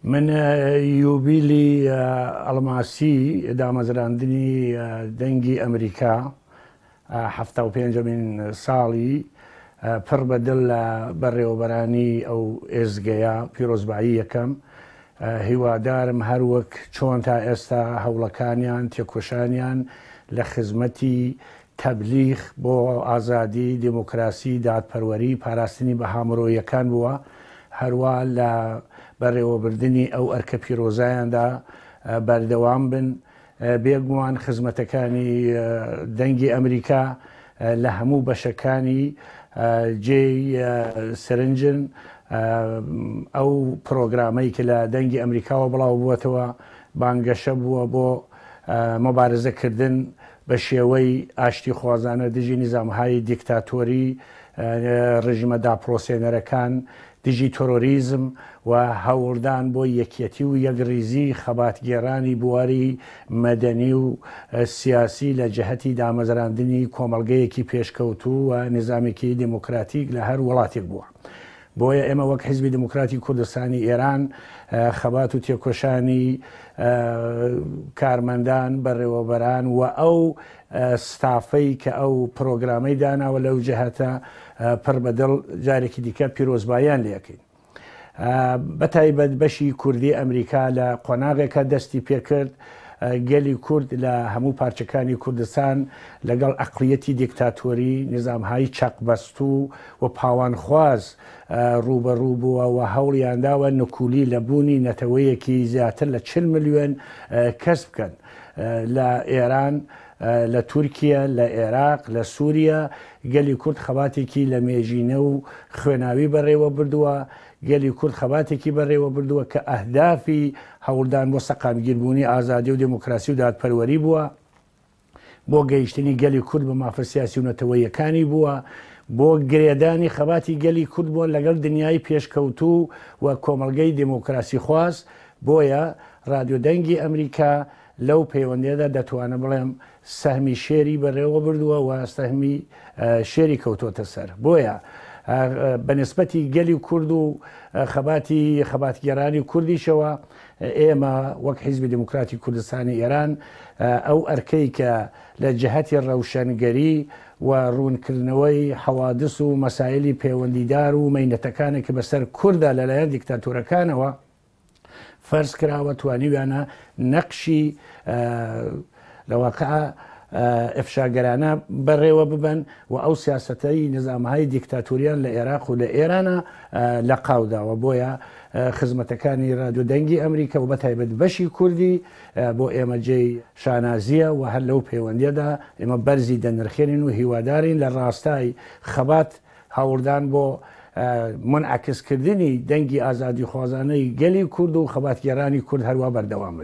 من یوبیلی ئەڵماسی دامەزراندنی دەنگی ئەمریکا 75مین ساڵی پڕ بەدڵ لە بەڕێوەبەرانی ئەو ئێزگەیە پیرۆزبایی یەکەم هیوادارم هەروەک چۆن تا ئێستا هەوڵەکانیان تێکۆشانیان لە خزمەتی تەبلیغ بۆ ئازادی دیموکراسی دادپەروەری پاراستنی بە هامڕۆیەکان بووە هەروە لە بەڕێوەبردننی ئەو ئەرکە پیرۆزایاندا بەردەوام بن بێگومان خزمەتەکانی دەنگی ئەمریکا لە هەموو بەشەکانی جێی سرنجن ئەو پرۆگرامەی کە لە دەنگی ئەمریکاوە بڵاو بووەتەوە بانگەشە بووە بۆ مەبارزەکردن بە شێوەی ئاشتی خوازانە دژی نیزامهای دیکتاتۆری ڕژیمە داپرۆسێنەرەکان دژی تۆرۆریزم و هەوڵدان بۆ یەکێتی و یەکڕیزی خەباتگێڕانی بواری مەدەنی و سیاسی لە جەهەتی دامەزراندنی کۆمەڵگەیەکی پێشکەوتوو و نظامێکی دیموکراتیک لە هەر وڵاتێک بووە. بۆیە ئێمە وەک حیزبی دموکراتی کوردستانی ئێران خەبات و تێکۆشانی کارمەندان بەڕێوەبەران و ئەو ستافەی کە ئەو پرۆگرامەی داناوە لەو جەهەتە پڕ بەدڵ جارێکی دیکە پیرۆزباییان لێکەین. بەتایبەت بەشی کوردی ئەمریکا لە قۆناغێکە دەستی پێکرد گەلی کورد لە هەموو پارچەکانی کوردستان لەگەڵ ئەقلیەتی دیکتاتۆری نظامهای چەقبەستوو و پاوانخواز ڕوبەڕوو بووە و هەوڵیانداوە نکولی لە بوونی نەتەوەیەکی زیاتر لە 40 ملیۆن کەس بکەن لە ئێران، لە تورکیا، لە عێراق، لە سووریا. گەلی کورد خەباتێکی لە مێژینە و خوێناوی بەڕێوە بردووە، گەلی کورد خەباتێکی بەڕێوە بردووە کە ئەهدافی هەوڵدان بۆ سەقامگیربوونی ئازادی و دموکراسی و دادپەروەری بووە، بۆ گەیشتنی گەلی کورد بە مافە سیاسی و نەتەوەیەکانی بووە، بۆ گرێدانی خەباتی گەلی کورد بووە لەگەڵ دنیای پێشکەوتوو و کۆمەڵگەی دموکراسی خواست. بۆیە ڕادیۆ دەنگی ئەمریکا لەو پەیوەندێدا دەتوانە بڵێم سەهمی شێری بەڕێوە بردووە و سەهمی شێری کەوتۆتە سەر. بۆیە بەنسبەتی گەلی کورد و خەباتگێرانی کوردیشەوە ئێمە وەک حیزبی دموکراتی کوردستانی ئێران ئەو ئەرکەی کە لە جەهەتی ڕەوشەنگەری و ڕوونکردنەوەی حەوادث و مەسایلی پەیوەندیدار و مەینەتەکانێک کە بەسەر کووردا لەلایەن دیکتاتۆرەکانەوە فەرز کراوە توانیویانە نەقشی لەواقع ئەفشاگەرانە بەڕێوە ببن و ئەو سیاسەتەی نظامهای دیکتاتۆریان لە عێراق و لە ئێرانە لە قاوداوە. بۆیە خزمەتەکانی ڕادیۆ دەنگی ئەمریکا و بەتایبەت بەشی کوردی بۆ ئێمە جێی شانازیە و هەر لەو پەیوەندیەدا ئێمە بەرزی دەنرخێنین و هیوادارین لە ڕاستای خەبات هەوڵدان بۆ منعکسکردنی دەنگی ئازادی خوازانەی گەلی کورد و خەباتگێرانی کورد هەروە بەردەوام بن.